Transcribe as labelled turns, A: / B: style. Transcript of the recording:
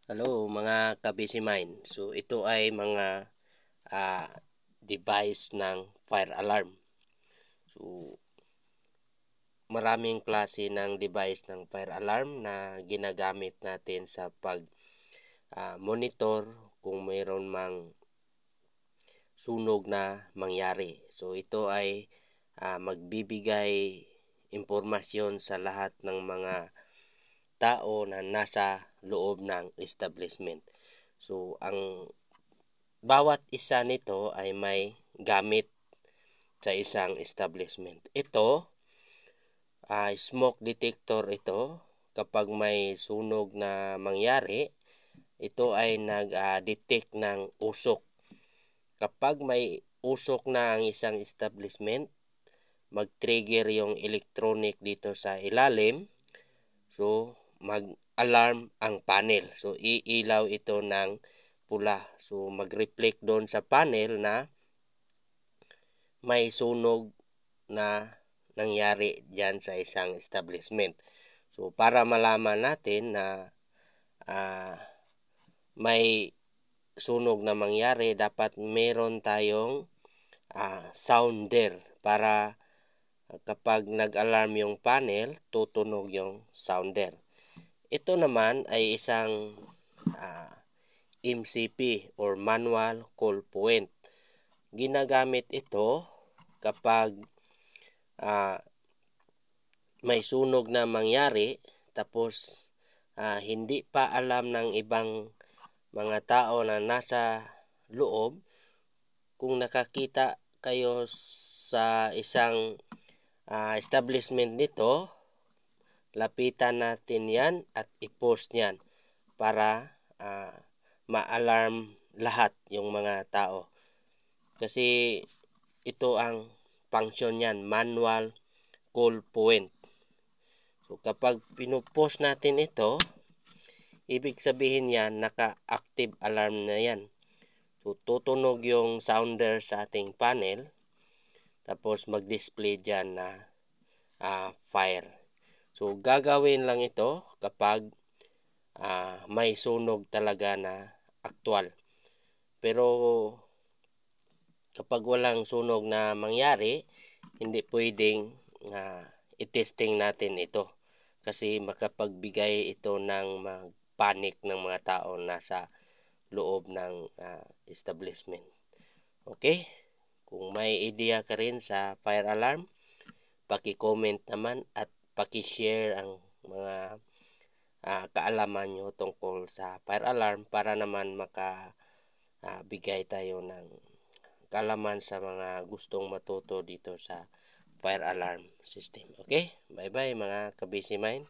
A: Hello mga ka-busy mind. So ito ay mga device ng fire alarm. So maraming klase ng device ng fire alarm na ginagamit natin sa pag monitor kung mayroon mang sunog na mangyari. So ito ay magbibigay impormasyon sa lahat ng mga tao na nasa loob ng establishment. So ang bawat isa nito ay may gamit sa isang establishment. Ito ay smoke detector ito. Kapag may sunog na mangyari, ito ay nag-detect ng usok. Kapag may usok na ang isang establishment, mag-trigger yung electronic dito sa ilalim. So mag-alarm ang panel. So iilaw ito ng pula. So mag-reflect doon sa panel na may sunog na nangyari dyan sa isang establishment. So para malaman natin na may sunog na mangyari, dapat meron tayong sounder para kapag nag-alarm yung panel, tutunog yung sounder. Ito naman ay isang MCP or manual call point. Ginagamit ito kapag may sunog na mangyari tapos hindi pa alam ng ibang mga tao na nasa loob. Kung nakakita kayo sa isang establishment nito, lapitan natin yan at i-post yan para ma-alarm lahat yung mga tao. Kasi ito ang function yan, manual call point. So kapag pinupost natin ito, ibig sabihin yan, naka-active alarm na yan. So tutunog yung sounder sa ating panel, tapos mag-display dyan na fire. So gagawin lang ito kapag may sunog talaga na aktwal. Pero kapag walang sunog na mangyari, hindi pwedeng i-testing natin ito. Kasi makapagbigay ito ng panic ng mga tao nasa loob ng establishment. Okay? Kung may idea ka rin sa fire alarm, paki-comment naman at paki-share ang mga kaalaman nyo tungkol sa fire alarm para naman makabigay tayo ng kaalaman sa mga gustong matuto dito sa fire alarm system. Okay? Bye-bye mga ka-busy mind.